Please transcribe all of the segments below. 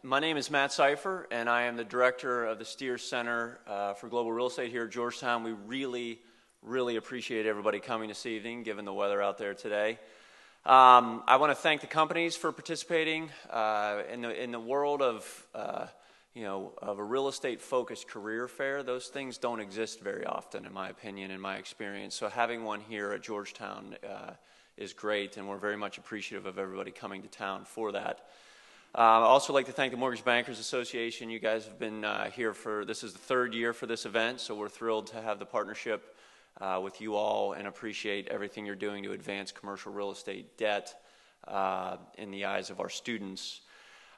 My name is Matt Seifer, and I am the director of the Steers Center for Global Real Estate here at Georgetown. We really appreciate everybody coming this evening, given the weather out there today. I want to thank the companies for participating in the world of of a real estate focused career fair. Those things don't exist very often, in my opinion, in my experience. So having one here at Georgetown is great, and we're very much appreciative of everybody coming to town for that. I'd also like to thank the Mortgage Bankers Association. You guys have been here this is the third year for this event, so we're thrilled to have the partnership with you all and appreciate everything you're doing to advance commercial real estate debt in the eyes of our students.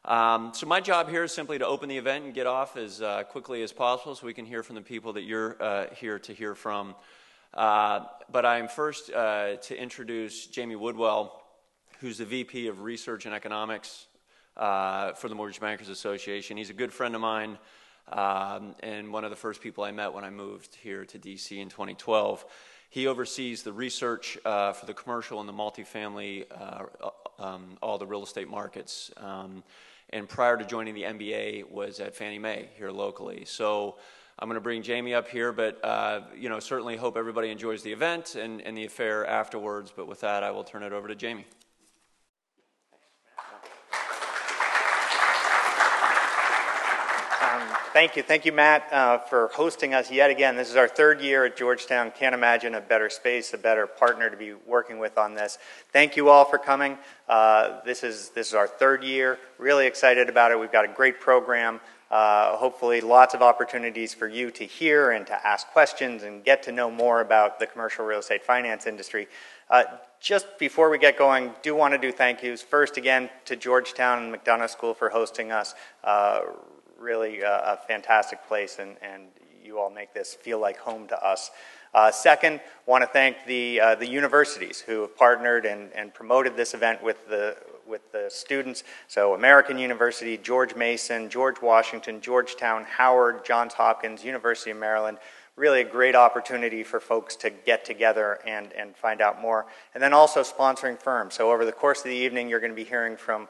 So my job here is simply to open the event and get off as quickly as possible so we can hear from the people that you're here to hear from. But I'm first to introduce Jamie Woodwell, who's the VP of Research and Economics for the Mortgage Bankers Association. He's a good friend of mine and one of the first people I met when I moved here to DC in 2012. He oversees the research for the commercial and the multifamily, all the real estate markets. And prior to joining the MBA was at Fannie Mae here locally. So I'm going to bring Jamie up here, but certainly hope everybody enjoys the event and the affair afterwards. But with that, I will turn it over to Jamie. Thank you, Matt, for hosting us yet again. This is our third year at Georgetown. Can't imagine a better space, a better partner to be working with on this. Thank you all for coming. This is our third year. Really excited about it. We've got a great program. Hopefully lots of opportunities for you to hear and to ask questions and get to know more about the commercial real estate finance industry. Just before we get going, do want to do thank yous. First, again, to Georgetown and McDonough School for hosting us. Really a fantastic place, and you all make this feel like home to us. Second, want to thank the universities who have partnered and promoted this event with the students. So American University, George Mason, George Washington, Georgetown, Howard, Johns Hopkins, University of Maryland. Really a great opportunity for folks to get together and find out more. And then also sponsoring firms. So over the course of the evening, you're going to be hearing from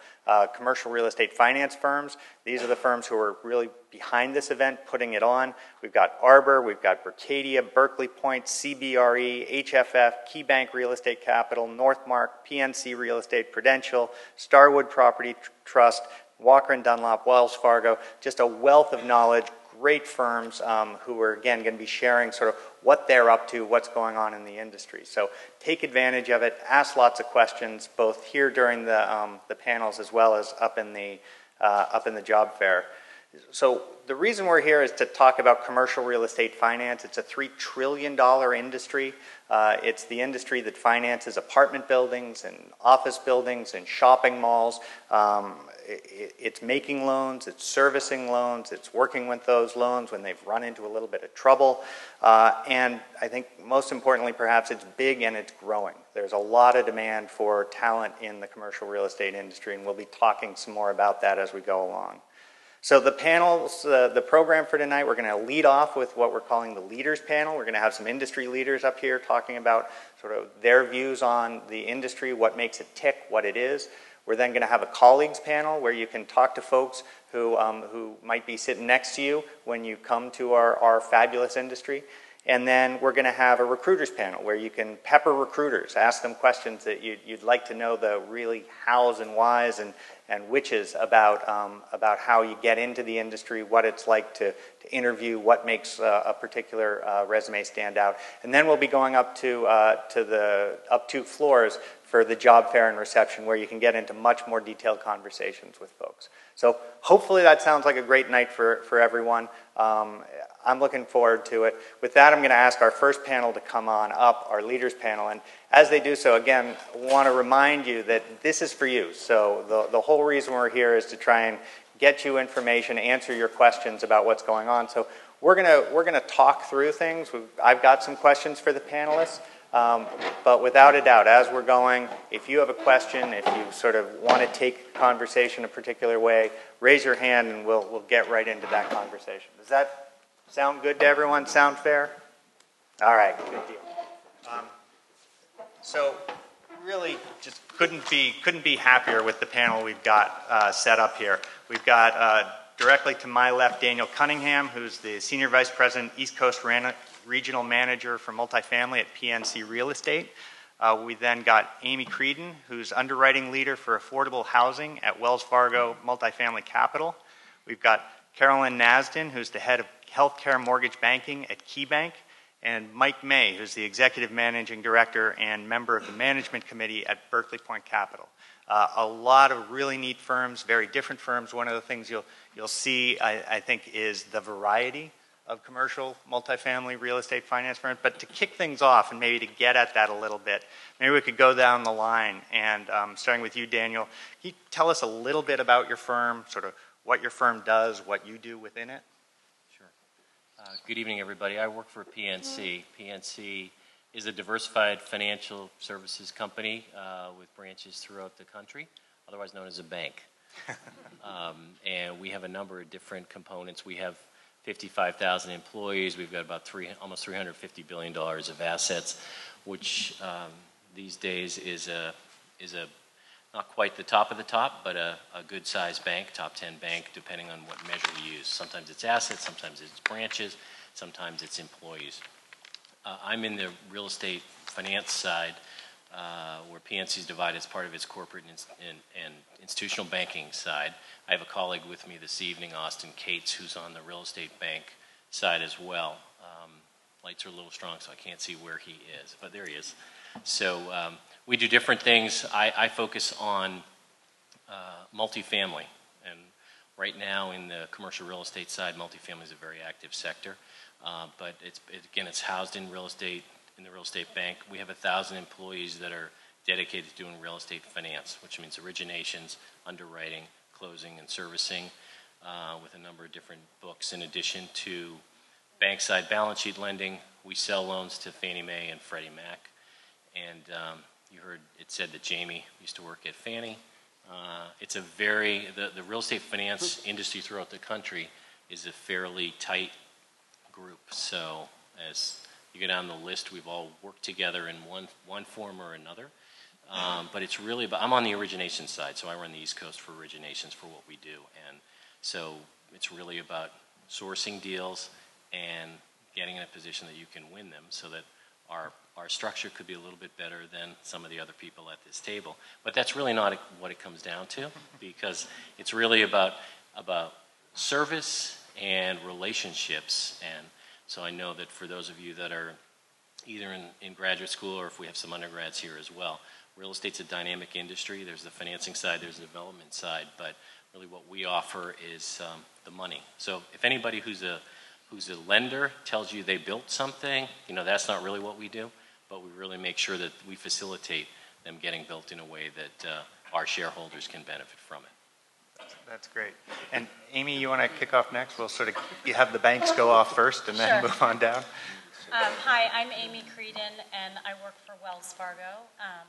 commercial real estate finance firms. These are the firms who are really behind this event, putting it on. We've got Arbor, we've got Berkadia, Berkeley Point, CBRE, HFF, KeyBank Real Estate Capital, Northmark, PNC Real Estate, Prudential, Starwood Property Trust, Walker & Dunlop, Wells Fargo. Just a wealth of knowledge. Great firms who are, again, going to be sharing sort of what they're up to, what's going on in the industry. So take advantage of it, ask lots of questions, both here during the panels as well as up in the job fair. So the reason we're here is to talk about commercial real estate finance. It's a $3 trillion industry. It's the industry that finances apartment buildings and office buildings and shopping malls. It's making loans, it's servicing loans, it's working with those loans when they've run into a little bit of trouble. And I think most importantly, perhaps, it's big and it's growing. There's a lot of demand for talent in the commercial real estate industry, and we'll be talking some more about that as we go along. So the panels, the program for tonight, we're going to lead off with what we're calling the Leaders Panel. We're going to have some industry leaders up here talking about sort of their views on the industry, what makes it tick, what it is. We're then going to have a Colleagues Panel where you can talk to folks who might be sitting next to you when you come to our fabulous industry. And then we're going to have a Recruiters Panel where you can pepper recruiters, ask them questions that you'd like to know the really hows and whys and whiches about how you get into the industry, what it's like to interview, what makes a particular resume stand out. And then we'll be going up to the up 2 floors for the job fair and reception where you can get into much more detailed conversations with folks. So hopefully that sounds like a great night for everyone. I'm looking forward to it. With that, I'm going to ask our first panel to come on up, our Leaders Panel. And as they do so, again, I want to remind you that this is for you. So the whole reason we're here is to try and get you information, answer your questions about what's going on. So we're gonna talk through things. I've got some questions for the panelists. But without a doubt, as we're going, if you have a question, if you sort of want to take conversation a particular way, raise your hand and we'll get right into that conversation. Does that sound good to everyone? Sound fair? All right, good deal. So really just couldn't be happier with the panel we've got set up here. We've got directly to my left Daniel Cunningham, who's the Senior Vice President, East Coast Regional Manager for Multifamily at PNC Real Estate. We then got Amy Creedon, who's Underwriting Leader for Affordable Housing at Wells Fargo Multifamily Capital. We've got Carolyn Nasdin, who's the Head of Healthcare Mortgage Banking at KeyBank, and Mike May, who's the Executive Managing Director and member of the Management Committee at Berkeley Point Capital. A lot of really neat firms, very different firms. One of the things you'll see, I think, is the variety of commercial multifamily real estate finance firms. But to kick things off and maybe to get at that a little bit, maybe we could go down the line. And starting with you, Daniel, can you tell us a little bit about your firm, sort of what your firm does, what you do within it? Sure. Good evening, everybody. I work for PNC. PNC is a diversified financial services company with branches throughout the country, otherwise known as a bank. And we have a number of different components. We have 55,000 employees. We've got about almost $350 billion of assets, which these days is not quite the top of the top, but a good-sized bank, top 10 bank, depending on what measure we use. Sometimes it's assets, sometimes it's branches, sometimes it's employees. I'm in the real estate finance side, where PNC is divided as part of its corporate and institutional banking side. I have a colleague with me this evening, Austin Cates, who's on the real estate bank side as well. Lights are a little strong, so I can't see where he is, but there he is. So we do different things. I focus on multifamily, and right now in the commercial real estate side, multifamily is a very active sector. But it's housed in real estate, in the real estate bank. We have 1,000 employees that are dedicated to doing real estate finance, which means originations, underwriting, closing, and servicing, with a number of different books. In addition to bank-side balance sheet lending, we sell loans to Fannie Mae and Freddie Mac. And you heard it said that Jamie used to work at Fannie. It's the real estate finance industry throughout the country is a fairly tight group. So as you go down the list, we've all worked together in one form or another. But it's really about, I'm on the origination side, so I run the East Coast for originations for what we do. And so it's really about sourcing deals and getting in a position that you can win them so that our structure could be a little bit better than some of the other people at this table. But that's really not what it comes down to, because it's really about service and relationships. And so I know that for those of you that are either in graduate school or if we have some undergrads here as well, real estate's a dynamic industry. There's the financing side, there's the development side, but really what we offer is the money. So if anybody who's a lender tells you they built something, that's not really what we do, but we really make sure that we facilitate them getting built in a way that our shareholders can benefit from it. That's great. And Amy, you want to kick off next? We'll sort of have the banks go off first and then move on down. Hi, I'm Amy Creedon, and I work for Wells Fargo,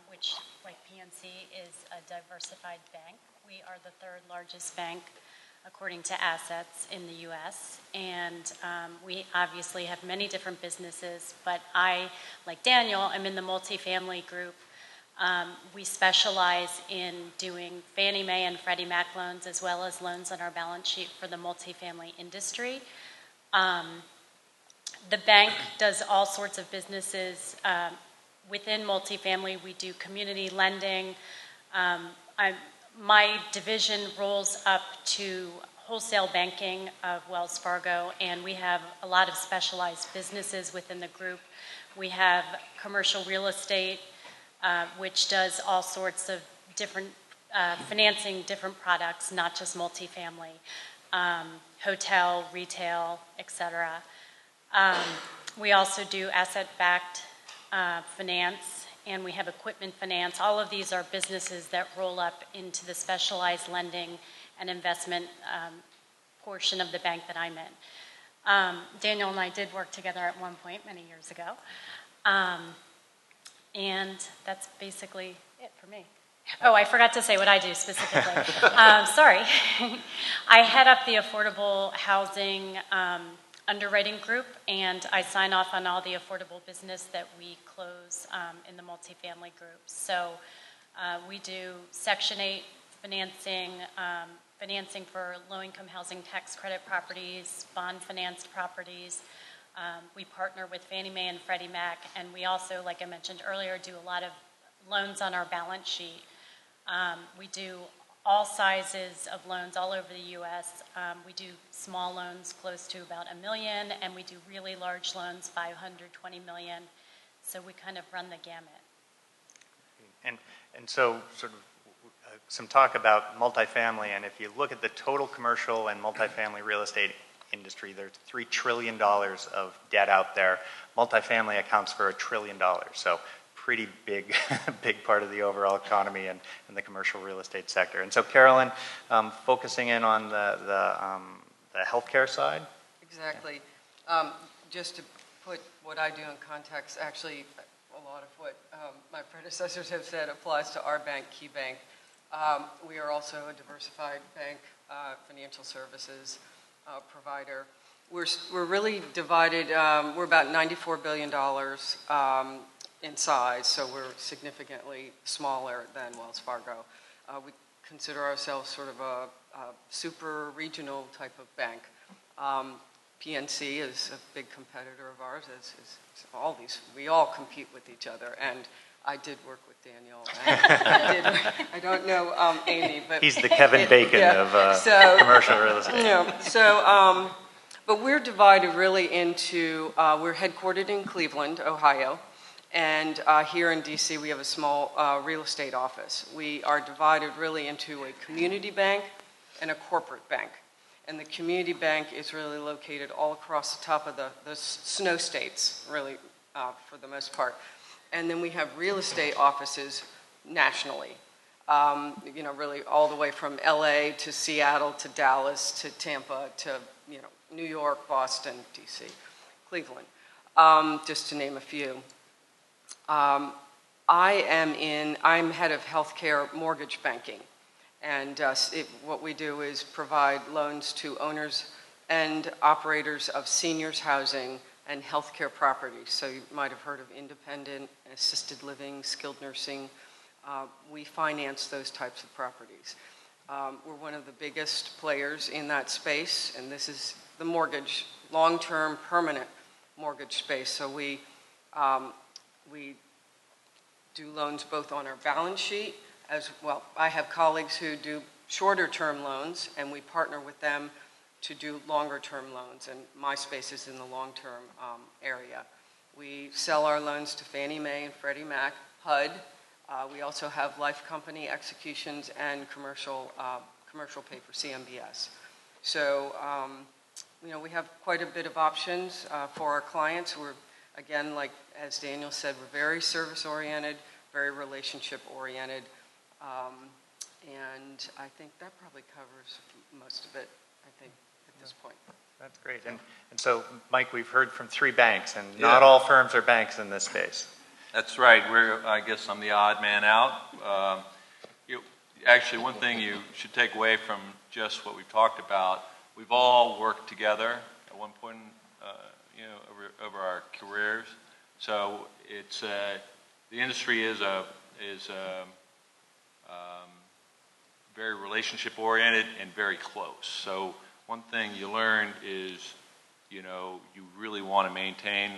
which, like PNC, is a diversified bank. We are the third largest bank according to assets in the U.S., and we obviously have many different businesses, but I, like Daniel, am in the multifamily group. We specialize in doing Fannie Mae and Freddie Mac loans, as well as loans on our balance sheet for the multifamily industry. The bank does all sorts of businesses. Within multifamily, we do community lending. My division rolls up to wholesale banking of Wells Fargo, and we have a lot of specialized businesses within the group. We have commercial real estate, which does all sorts of different financing, different products, not just multifamily, hotel, retail, etc. We also do asset-backed finance, and we have equipment finance. All of these are businesses that roll up into the specialized lending and investment portion of the bank that I'm in. Daniel and I did work together at one point many years ago. And that's basically it for me. Oh, I forgot to say what I do specifically. Sorry. I head up the affordable housing underwriting group, and I sign off on all the affordable business that we close in the multifamily group. So we do Section 8 financing, financing for low-income housing tax credit properties, bond-financed properties. We partner with Fannie Mae and Freddie Mac, and we also, like I mentioned earlier, do a lot of loans on our balance sheet. We do all sizes of loans all over the U.S. We do small loans close to about $1 million, and we do really large loans, $520 million. So we kind of run the gamut. And so sort of some talk about multifamily, and if you look at the total commercial and multifamily real estate industry, there's $3 trillion of debt out there. Multifamily accounts for $1 trillion. So pretty big, big part of the overall economy and the commercial real estate sector. And so, Carolyn, focusing in on the healthcare side. Exactly. Just to put what I do in context, actually, a lot of what my predecessors have said applies to our bank, KeyBank. We are also a diversified bank, financial services provider. We're really divided. We're about $94 billion. In size, so we're significantly smaller than Wells Fargo. We consider ourselves sort of a super regional type of bank. PNC is a big competitor of ours, as all these. We all compete with each other, and I did work with Daniel. I don't know Amy, but he's the Kevin Bacon of commercial real estate. Yeah, but we're divided really into. We're headquartered in Cleveland, Ohio. And here in DC, we have a small real estate office. We are divided really into a community bank and a corporate bank. And the community bank is really located all across the top of the snow states, really, for the most part. And then we have real estate offices nationally, really all the way from LA to Seattle to Dallas to Tampa to, New York, Boston, DC, Cleveland, just to name a few. I'm head of healthcare mortgage banking, and what we do is provide loans to owners and operators of seniors housing and healthcare properties. So you might have heard of independent, assisted living, skilled nursing. We finance those types of properties. We're one of the biggest players in that space, and this is the mortgage, long-term, permanent mortgage space. So we do loans both on our balance sheet as well. I have colleagues who do shorter-term loans, and we partner with them to do longer-term loans, and my space is in the long-term area. We sell our loans to Fannie Mae and Freddie Mac, HUD. We also have life company executions and commercial paper, CMBS. So, we have quite a bit of options for our clients. We're, again, like as Daniel said, we're very service-oriented, very relationship-oriented, and I think that probably covers most of it, at this point. That's great. And so, Mike, we've heard from 3 banks, and not all firms are banks in this space. That's right. I guess I'm the odd man out. Actually, one thing you should take away from just what we've talked about, we've all worked together at one point, over our careers. So it's the industry is very relationship oriented and very close. So one thing you learn is, you really want to maintain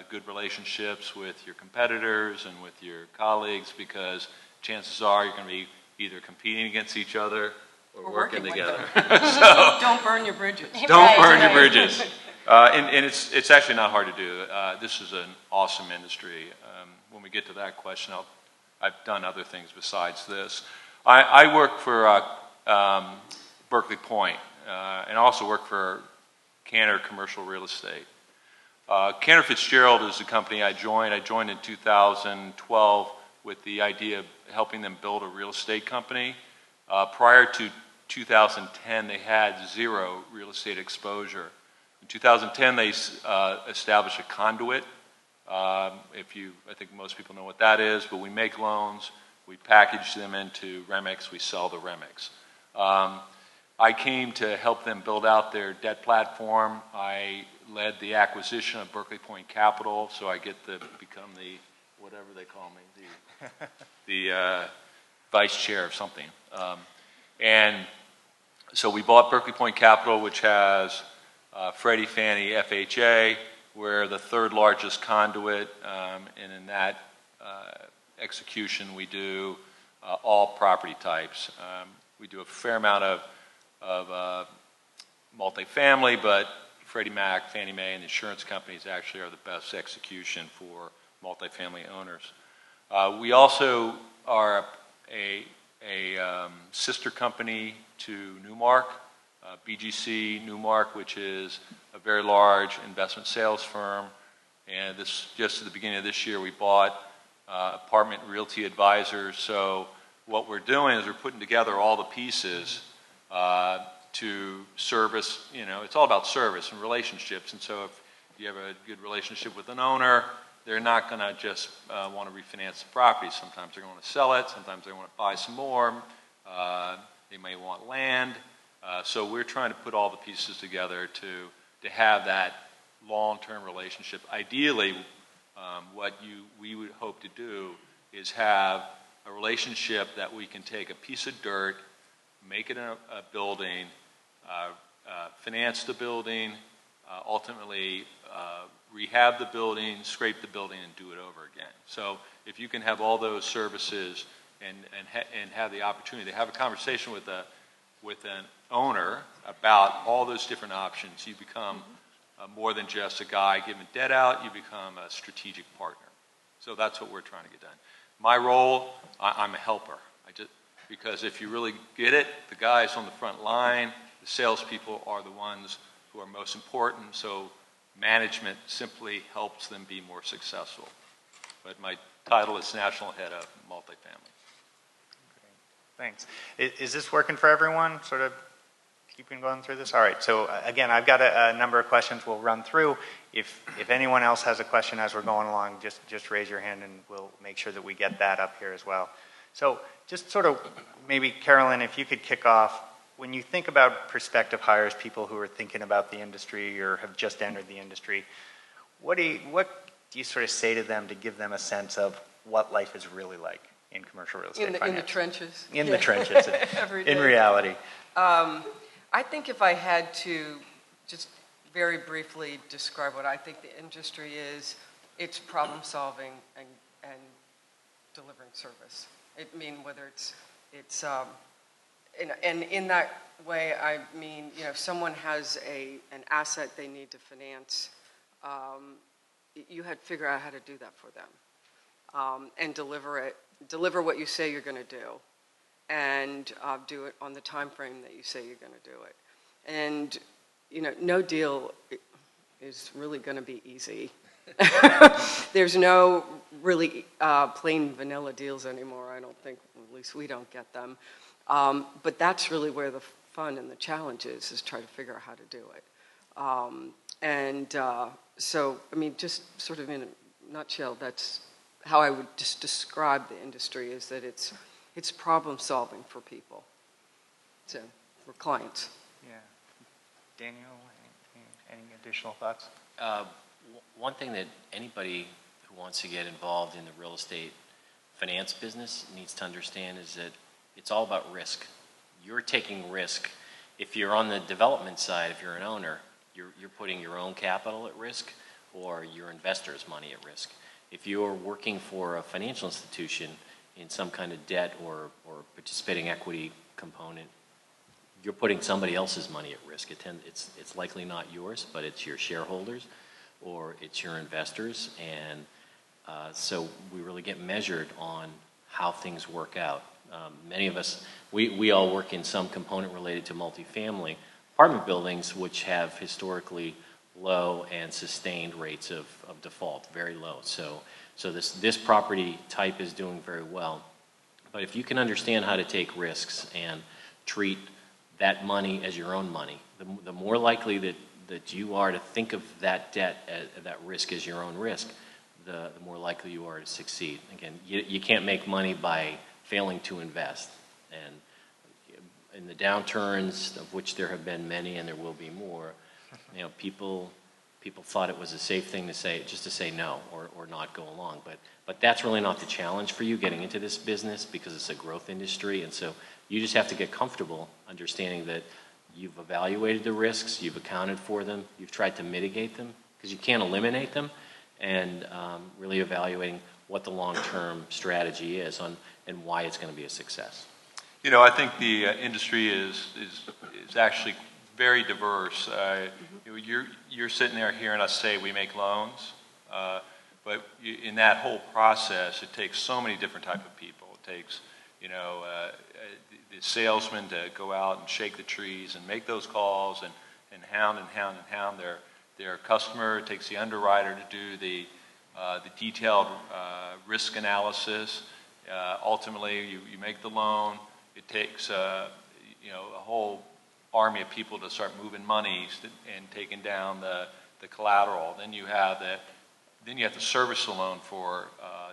good relationships with your competitors and with your colleagues, because chances are you're going to be either competing against each other or working together. So, don't burn your bridges. Don't burn your bridges. And it's actually not hard to do. This is an awesome industry. When we get to that question, I've done other things besides this. I work for Berkeley Point, and also work for Cantor Commercial Real Estate. Cantor Fitzgerald is the company I joined. I joined in 2012 with the idea of helping them build a real estate company. Prior to 2010, they had 0 real estate exposure. In 2010, they established a conduit. I think most people know what that is, but we make loans, we package them into REMICs, we sell the REMICs. I came to help them build out their debt platform. I led the acquisition of Berkeley Point Capital, so I get to become the, whatever they call me, the vice chair of something. And so we bought Berkeley Point Capital, which has Freddie, Fannie, FHA. We're the third largest conduit, and in that execution we do all property types. We do a fair amount of multifamily, but Freddie Mac, Fannie Mae, and insurance companies actually are the best execution for multifamily owners. We also are a sister company to Newmark, BGC Newmark, which is a very large investment sales firm. And this, just at the beginning of this year, we bought Apartment Realty Advisors. So what we're doing is we're putting together all the pieces to service, it's all about service and relationships. And so if you have a good relationship with an owner, they're not going to just want to refinance the property. Sometimes they're going to want to sell it. Sometimes they want to buy some more. They may want land. So we're trying to put all the pieces together to have that long-term relationship. Ideally, what we would hope to do is have a relationship that we can take a piece of dirt, make it a building, finance the building, ultimately rehab the building, scrape the building, and do it over again. So if you can have all those services and have the opportunity to have a conversation with an owner about all those different options, you become more than just a guy giving debt out, you become a strategic partner. So that's what we're trying to get done. My role, I'm a helper. Because if you really get it, the guys on the front line, the salespeople are the ones who are most important, so management simply helps them be more successful. But my title is National Head of Multifamily. Great. Thanks. Is this working for everyone? Sort of keeping going through this? All right. So again, I've got a number of questions we'll run through. If anyone else has a question as we're going along, just raise your hand and we'll make sure that we get that up here as well. So just sort of maybe, Carolyn, if you could kick off, when you think about prospective hires, people who are thinking about the industry or have just entered the industry, what do you sort of say to them to give them a sense of what life is really like in commercial real estate finance? In the trenches. In the trenches, in reality. I think if I had to just very briefly describe what I think the industry is, it's problem solving and delivering service. I mean, whether it's and in that way, I mean, if someone has an asset they need to finance, you had to figure out how to do that for them, and deliver what you say you're going to do, and do it on the time frame that you say you're going to do it. And no deal is really going to be easy. There's no really plain vanilla deals anymore. I don't think, at least we don't get them. But that's really where the fun and the challenge is try to figure out how to do it. So, I mean, just sort of in a nutshell, that's how I would just describe the industry, is that it's problem solving for people, so for clients. Yeah. Daniel, any additional thoughts? One thing that anybody who wants to get involved in the real estate finance business needs to understand is that it's all about risk. You're taking risk. If you're on the development side, if you're an owner, you're putting your own capital at risk or your investors' money at risk. If you're working for a financial institution in some kind of debt or participating equity component, you're putting somebody else's money at risk. It's likely not yours, but it's your shareholders or it's your investors. And so we really get measured on how things work out. Many of us, we all work in some component related to multifamily apartment buildings, which have historically low and sustained rates of default, very low. So this property type is doing very well. But if you can understand how to take risks and treat that money as your own money, the more likely that you are to think of that debt, that risk as your own risk, the more likely you are to succeed. Again, you can't make money by failing to invest. And in the downturns, of which there have been many and there will be more, people thought it was a safe thing to say, just to say no or not go along. But that's really not the challenge for you getting into this business, because it's a growth industry. And so you just have to get comfortable understanding that you've evaluated the risks, you've accounted for them, you've tried to mitigate them, because you can't eliminate them, and really evaluating what the long-term strategy is and why it's going to be a success. I think the industry is actually very diverse. You're sitting there hearing us say we make loans, but in that whole process, it takes so many different type of people. It takes, the salesman to go out and shake the trees and make those calls and hound their customer. It takes the underwriter to do the detailed risk analysis. Ultimately, you make the loan. It takes a whole army of people to start moving monies and taking down the collateral. Then you have to service the loan for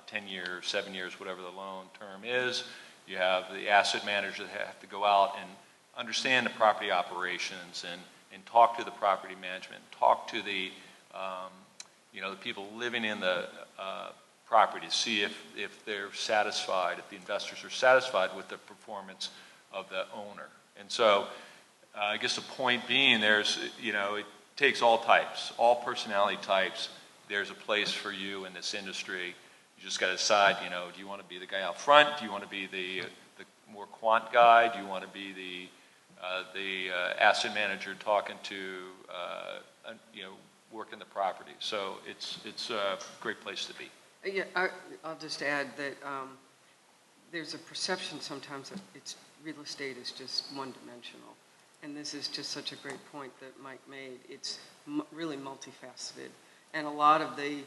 10 years, 7 years, whatever the loan term is. You have the asset manager that have to go out and understand the property operations and talk to the property management, talk to the the people living in the property to see if they're satisfied, if the investors are satisfied with the performance of the owner. And so I guess the point being it takes all types, all personality types. There's a place for you in this industry. You just got to decide, do you want to be the guy out front? Do you want to be the more quant guy? Do you want to be the asset manager talking to, working the property? So it's a great place to be. Yeah, I'll just add that there's a perception sometimes that real estate is just one-dimensional. And this is just such a great point that Mike made. It's really multifaceted. And a lot of the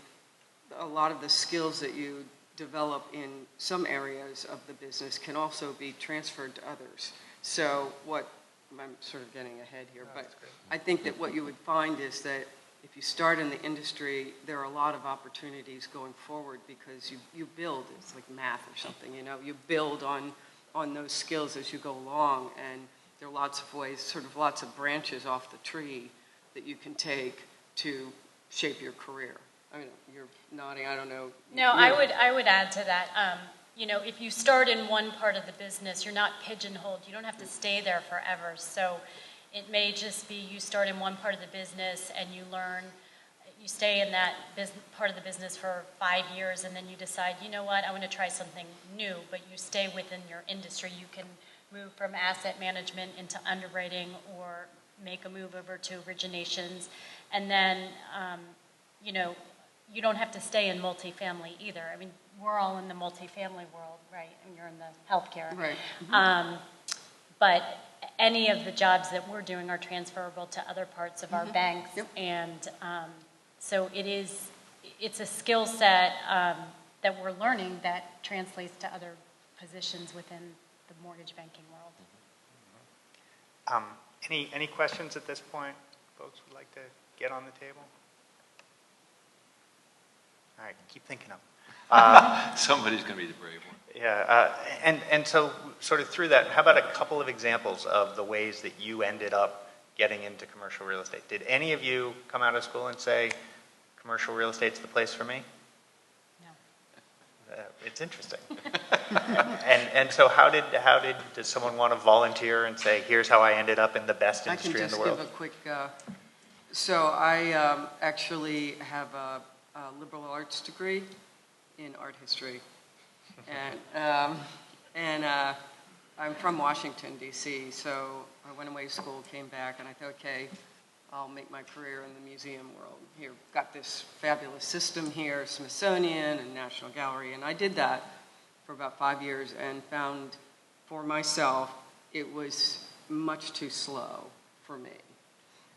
skills that you develop in some areas of the business can also be transferred to others. So I'm sort of getting ahead here, but I think that what you would find is that if you start in the industry, there are a lot of opportunities going forward, because you build, it's like math or something, you build on those skills as you go along, and there are lots of ways, sort of lots of branches off the tree that you can take to shape your career. I mean, you're nodding, I don't know. No, I would add to that. If you start in one part of the business, you're not pigeonholed. You don't have to stay there forever. So it may just be you start in one part of the business and you stay in that part of the business for 5 years, and then you decide, you know what, I want to try something new, but you stay within your industry. You can move from asset management into underwriting, or make a move over to originations. And then, you don't have to stay in multifamily either. I mean, we're all in the multifamily world, right? And you're in the healthcare. Right. But any of the jobs that we're doing are transferable to other parts of our banks. Yep. And so it's a skill set that we're learning that translates to other positions within the mortgage banking world. Any questions at this point folks would like to get on the table? All right, keep thinking of them. Somebody's going to be the brave one. Yeah, and so sort of through that, how about a couple of examples of the ways that you ended up getting into commercial real estate? Did any of you come out of school and say, commercial real estate's the place for me? No. It's interesting. and so how did someone want to volunteer and say, here's how I ended up in the best industry in the world? I can just give a quick, so I actually have a liberal arts degree in art history. And I'm from Washington, D.C., so I went away to school, came back, and I thought, okay, I'll make my career in the museum world. Here, got this fabulous system here, Smithsonian and National Gallery, and I did that for about 5 years and found for myself it was much too slow for me.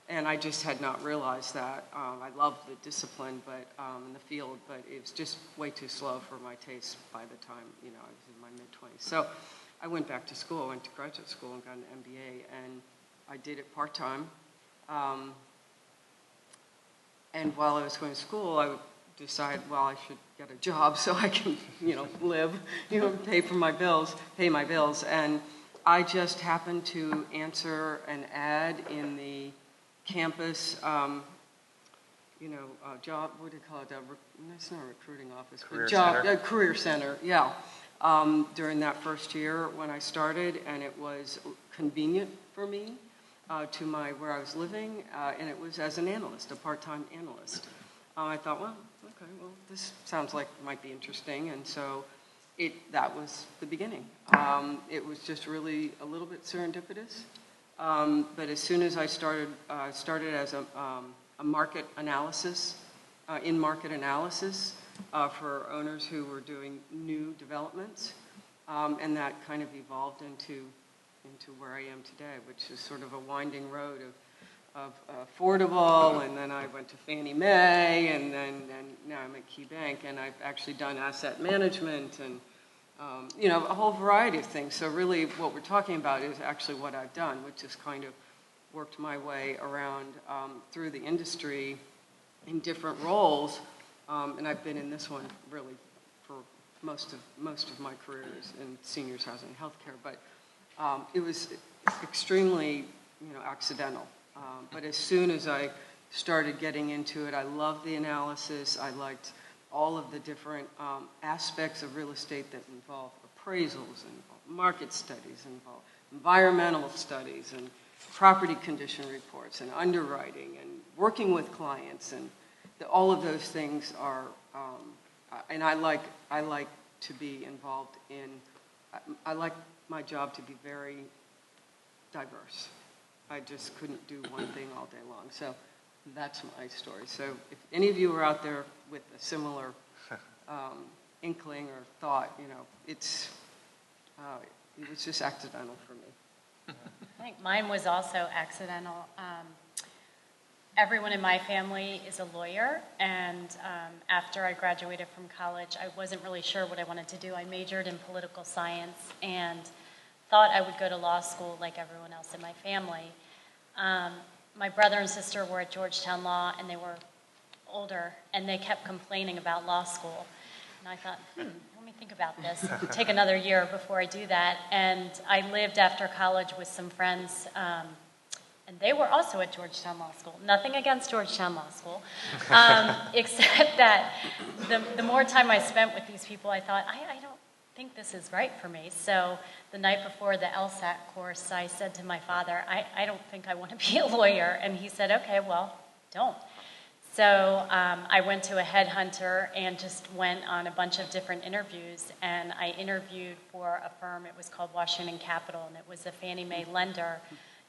And I just had not realized that. I loved the discipline, but in the field, but it was just way too slow for my taste by the time, I was in my mid-20s. So I went back to school, went to graduate school and got an MBA, and I did it part-time. And while I was going to school, I decided, well, I should get a job so I can, live, pay my bills. And I just happened to answer an ad in the campus, job, what do you call it? It's not a recruiting office, Career but job, center? career center, yeah. During that first year when I started, and it was convenient for me to where I was living, and it was as an analyst, a part-time analyst. I thought, well, okay, well, this sounds like it might be interesting, and so that was the beginning. It was just really a little bit serendipitous, but as soon as I started as a market analysis, in-market analysis for owners who were doing new developments, and that kind of evolved into where I am today, which is sort of a winding road of affordable, and then I went to Fannie Mae, and now I'm at Key Bank, and I've actually done asset management and a whole variety of things. So really what we're talking about is actually what I've done, which is kind of worked my way around through the industry in different roles, and I've been in this one really for most of my career is in seniors housing and healthcare, but it was extremely accidental. But as soon as I started getting into it, I loved the analysis. I liked all of the different aspects of real estate that involve appraisals, involve market studies, involve environmental studies, and property condition reports, and underwriting, and working with clients, and all of those things are. And I like to be involved in. I like my job to be very diverse. I just couldn't do one thing all day long. So that's my story. So if any of you are out there with a similar inkling or thought, it was just accidental for me. I think mine was also accidental. Everyone in my family is a lawyer, and after I graduated from college, I wasn't really sure what I wanted to do. I majored in political science and thought I would go to law school like everyone else in my family. My brother and sister were at Georgetown Law, and they were older, and they kept complaining about law school. And I thought, let me think about this. Take another year before I do that. And I lived after college with some friends, and they were also at Georgetown Law School. Nothing against Georgetown Law School, except that the more time I spent with these people, I thought, I don't think this is right for me. So the night before the LSAT course, I said to my father, I don't think I want to be a lawyer. And he said, okay, well, don't. So I went to a headhunter and just went on a bunch of different interviews. And I interviewed for a firm. It was called Washington Capital, and it was a Fannie Mae lender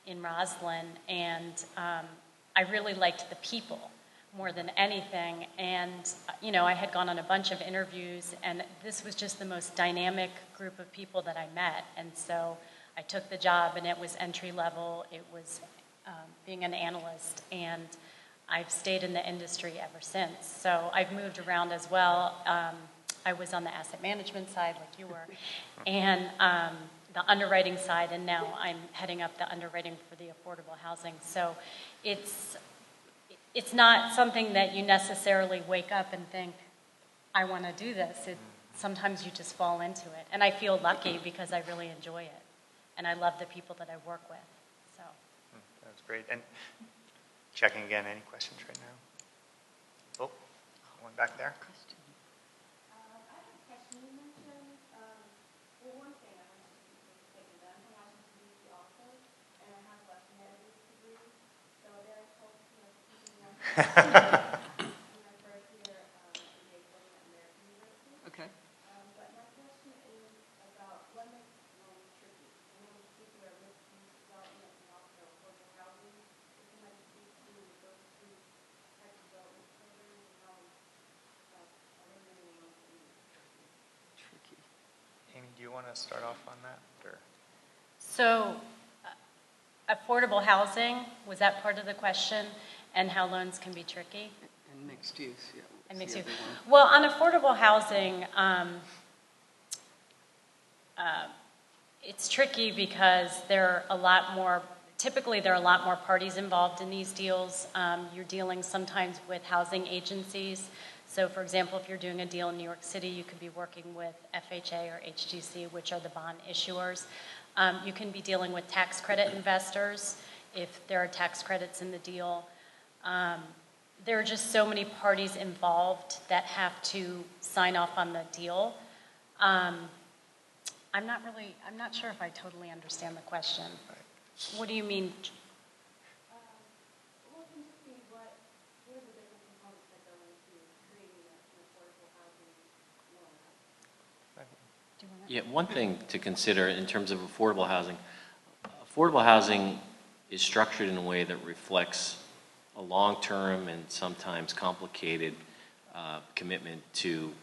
in Roslyn. And I really liked the people more than anything. And, I had gone on a bunch of interviews, and this was just the most dynamic group of people that I met. And so I took the job, and it was entry level. It was being an analyst, and I've stayed in the industry ever since. So I've moved around as well. I was on the asset management side like you were, and the underwriting side, and now I'm heading up the underwriting for the affordable housing. So it's not something that you necessarily wake up and think, I want to do this. Sometimes you just fall into it. And I feel lucky because I really enjoy it. And I love the people that I work with. So That's great. And checking again, any questions right now? Oh, one back there. Okay. Amy, do you want to start off on that? Or? So affordable housing, was that part of the question? And how loans can be tricky? And mixed use, yeah. And mixed use. Well, on affordable housing, it's tricky because typically there are a lot more parties involved in these deals. You're dealing sometimes with housing agencies. So for example, if you're doing a deal in New York City, you could be working with FHA or HGC, which are the bond issuers. You can be dealing with tax credit investors if there are tax credits in the deal. There are just so many parties involved that have to sign off on the deal. I'm not sure if I totally understand the question. What do you mean? Yeah, one thing to consider in terms of affordable housing is structured in a way that reflects a long-term and sometimes complicated commitment to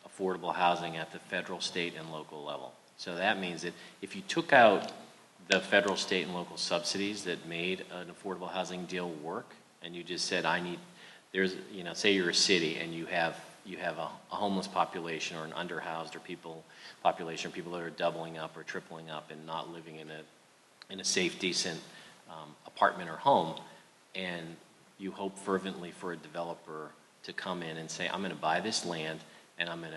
affordable housing at the federal, state, and local level. So that means that if you took out the federal, state, and local subsidies that made an affordable housing deal work, and you just said, say you're a city and you have a homeless population or an underhoused or people that are doubling up or tripling up and not living in a safe, decent apartment or home, and you hope fervently for a developer to come in and say, I'm going to buy this land and I'm going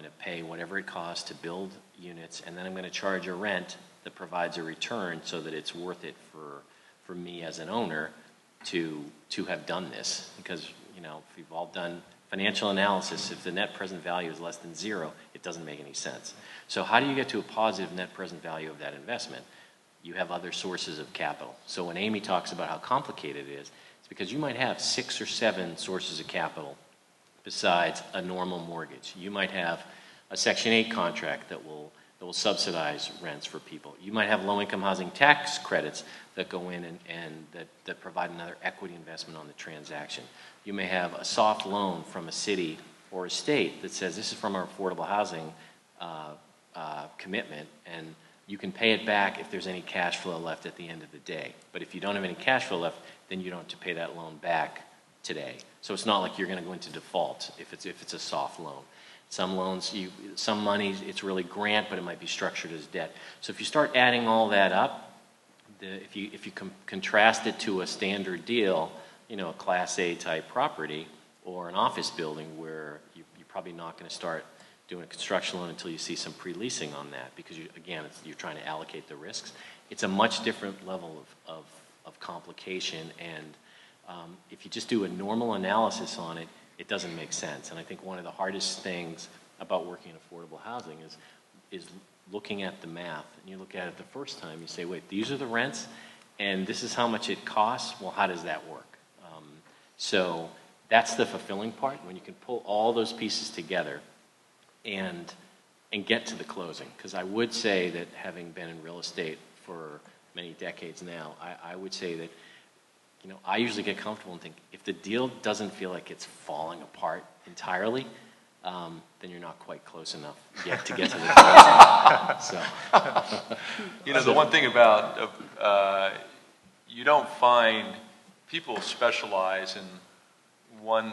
to pay whatever it costs to build units, and then I'm going to charge a rent that provides a return so that it's worth it for me as an owner to have done this. Because, if you've all done financial analysis, if the net present value is less than zero, it doesn't make any sense. So how do you get to a positive net present value of that investment? You have other sources of capital. So when Amy talks about how complicated it is, it's because you might have 6 or 7 sources of capital besides a normal mortgage. You might have a Section 8 contract that will subsidize rents for people. You might have low-income housing tax credits that go in and that provide another equity investment on the transaction. You may have a soft loan from a city or a state that says, this is from our affordable housing commitment, and you can pay it back if there's any cash flow left at the end of the day. But if you don't have any cash flow left, then you don't have to pay that loan back today. So it's not like you're going to go into default if it's a soft loan. Some loans, some money, it's really grant, but it might be structured as debt. So if you start adding all that up, if you contrast it to a standard deal, a Class A type property or an office building where you're probably not going to start doing a construction loan until you see some pre-leasing on that, because you're trying to allocate the risks. It's a much different level of complication, and if you just do a normal analysis on it, it doesn't make sense. And I think one of the hardest things about working in affordable housing is looking at the math. And you look at it the first time, you say, wait, these are the rents, and this is how much it costs. Well, how does that work? So that's the fulfilling part, when you can pull all those pieces together and get to the closing. Because I would say that, having been in real estate for many decades now, I would say that I usually get comfortable and think, if the deal doesn't feel like it's falling apart entirely, then you're not quite close enough yet to get to the closing. So, the one thing about you don't find people specialize in one,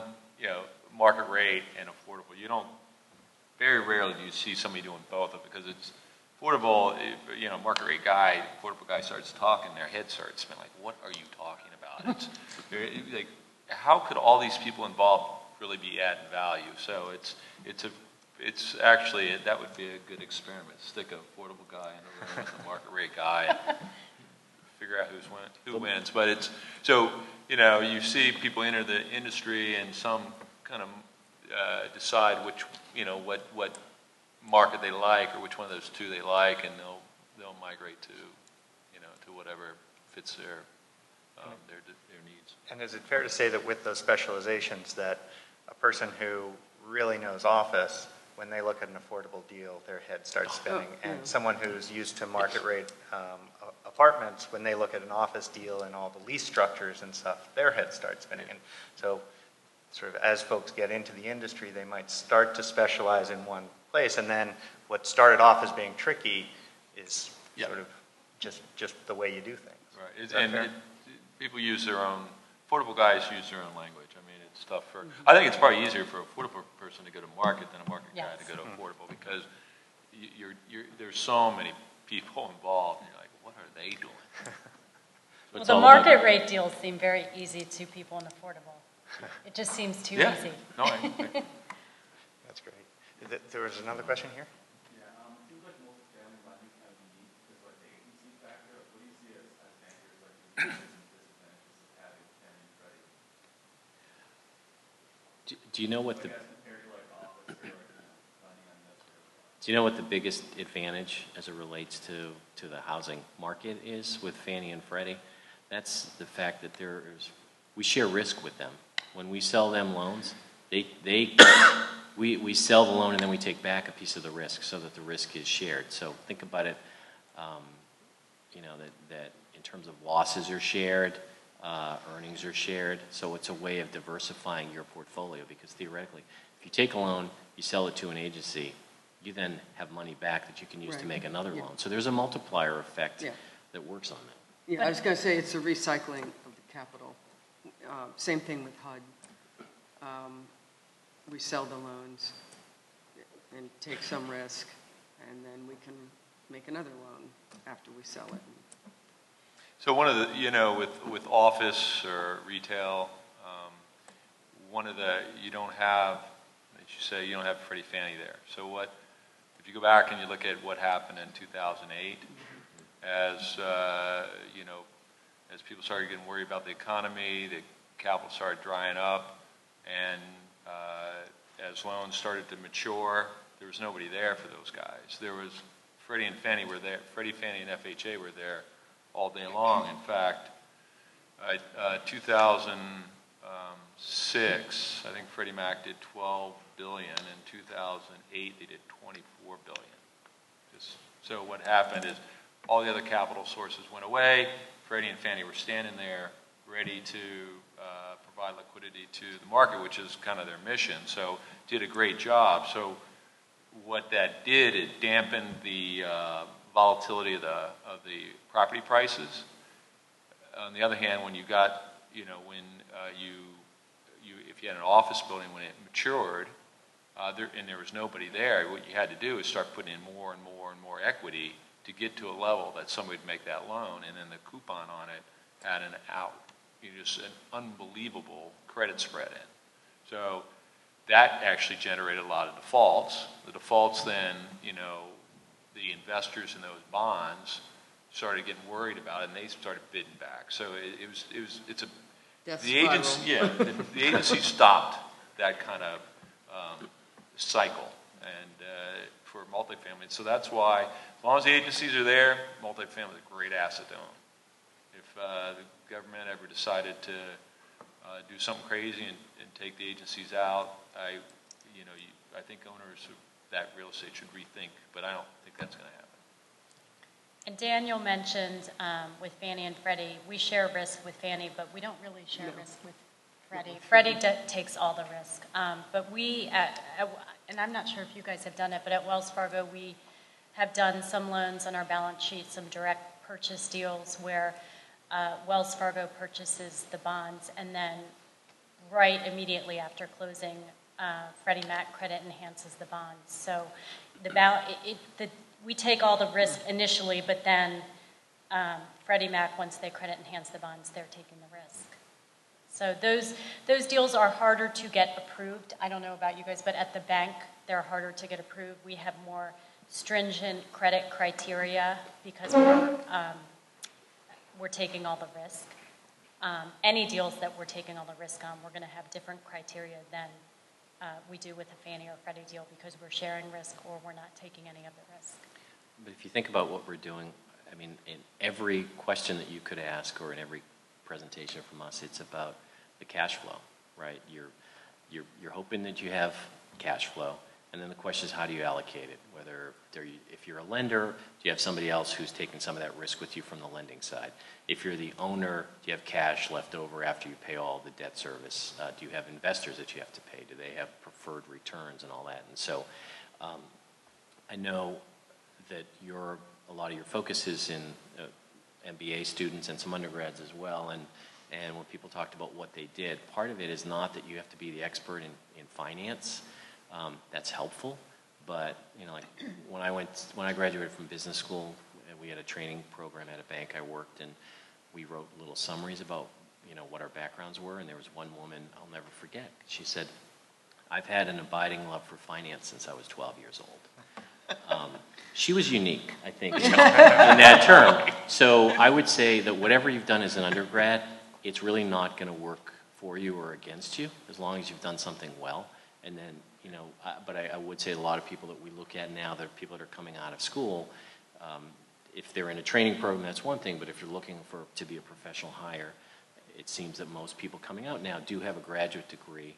market rate and affordable. Very rarely do you see somebody doing both of it, because it's affordable. Market rate guy, affordable guy starts talking, their head starts spinning. Like, what are you talking about? It's like, how could all these people involved really be adding value? So it's actually, that would be a good experiment. Stick an affordable guy in a room with a market rate guy and figure out who wins. But it's so you see people enter the industry and some kind of decide which what market they like, or which one of those two they like, and they'll migrate to to whatever fits their needs. And is it fair to say that with those specializations, that a person who really knows office, when they look at an affordable deal, their head starts spinning, and someone who's used to market rate apartments, when they look at an office deal and all the lease structures and stuff, their head starts spinning. And so, sort of as folks get into the industry, they might start to specialize in one place, and then what started off as being tricky is sort of just the way you do things. Right, people use their own, affordable guys use their own language. I mean, it's tough for, I think it's probably easier for a affordable person to go to market than a market guy to go to affordable, because there's so many people involved, and you're like, what are they doing? Well, the market rate deals seem very easy to people in affordable. It just seems too easy. No, That's great. There was another question here? Yeah, it seems like most family values have needs. That's why Do you know what the biggest advantage as it relates to the housing market is with Fannie and Freddie? That's the fact that we share risk with them. When we sell them loans, we sell the loan and then we take back a piece of the risk so that the risk is shared. So think about it, that in terms of losses are shared, earnings are shared. So it's a way of diversifying your portfolio because theoretically, if you take a loan, you sell it to an agency, you then have money back that you can use to make another loan. So there's a multiplier effect that works on that. Yeah, I was going to say it's a recycling of the capital. Same thing with HUD. We sell the loans and take some risk, and then we can make another loan after we sell it. So one of the, with office or retail, you don't have, as you say, you don't have Freddie Fannie there. So if you go back and you look at what happened in 2008, as people started getting worried about the economy, the capital started drying up, and as loans started to mature, there was nobody there for those guys. There was Freddie and Fannie were there. Freddie, Fannie, and FHA were there all day long. In fact, 2006, I think Freddie Mac did $12 billion. In 2008, they did $24 billion. So what happened is all the other capital sources went away. Freddie and Fannie were standing there ready to provide liquidity to the market, which is kind of their mission. So did a great job. So what that did, it dampened the volatility of the property prices. On the other hand, when you got, if you had an office building when it matured, and there was nobody there, what you had to do is start putting in more and more and more equity to get to a level that somebody would make that loan, and then the coupon on it had just an unbelievable credit spread in. So that actually generated a lot of defaults. The defaults then, the investors in those bonds started getting worried about it, and they started bidding back. So the agency stopped that kind of cycle, and for multifamily. So that's why, as long as the agencies are there, multifamily is a great asset to own. If the government ever decided to do something crazy and take the agencies out, I think owners of that real estate should rethink, but I don't think that's going to happen. And Daniel mentioned with Fannie and Freddie, we share risk with Fannie, but we don't really share risk with Freddie. Freddie takes all the risk. But we, and I'm not sure if you guys have done it, but at Wells Fargo, we have done some loans on our balance sheet, some direct purchase deals where Wells Fargo purchases the bonds, and then right immediately after closing, Freddie Mac credit enhances the bonds. So we take all the risk initially, but then Freddie Mac, once they credit enhance the bonds, they're taking the risk. So those deals are harder to get approved. I don't know about you guys, but at the bank, they're harder to get approved. We have more stringent credit criteria because we're taking all the risk. Any deals that we're taking all the risk on, we're going to have different criteria than we do with a Fannie or Freddie deal because we're sharing risk or we're not taking any of the risk. But if you think about what we're doing, I mean, in every question that you could ask or in every presentation from us, it's about the cash flow, right? You're hoping that you have cash flow, and then the question is how do you allocate it? Whether if you're a lender, do you have somebody else who's taking some of that risk with you from the lending side? If you're the owner, do you have cash left over after you pay all the debt service? Do you have investors that you have to pay? Do they have preferred returns and all that? And so I know that a lot of your focus is in MBA students and some undergrads as well, and when people talked about what they did, part of it is not that you have to be the expert in finance. That's helpful, but like when I graduated from business school, we had a training program at a bank I worked, and we wrote little summaries about what our backgrounds were, and there was one woman I'll never forget. She said, "I've had an abiding love for finance since I was 12 years old." She was unique, I think, in that term. So I would say that whatever you've done as an undergrad, it's really not going to work for you or against you, as long as you've done something well. And then, but I would say a lot of people that we look at now, that are people that are coming out of school, if they're in a training program, that's one thing, but if you're looking to be a professional hire, it seems that most people coming out now do have a graduate degree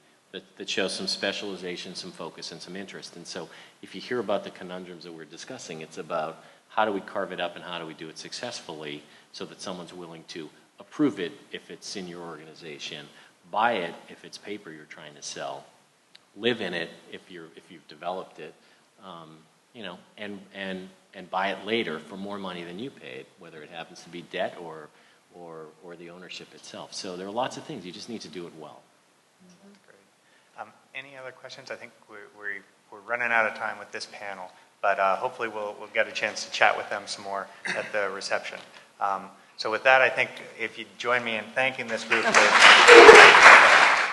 that shows some specialization, some focus, and some interest. And so if you hear about the conundrums that we're discussing, it's about how do we carve it up and how do we do it successfully so that someone's willing to approve it if it's in your organization, buy it if it's paper you're trying to sell, live in it if you've developed it, and buy it later for more money than you paid, whether it happens to be debt or the ownership itself. So there are lots of things. You just need to do it well. Great. Any other questions? I think we're running out of time with this panel, but hopefully we'll get a chance to chat with them some more at the reception. So with that, I think if you join me in thanking this group for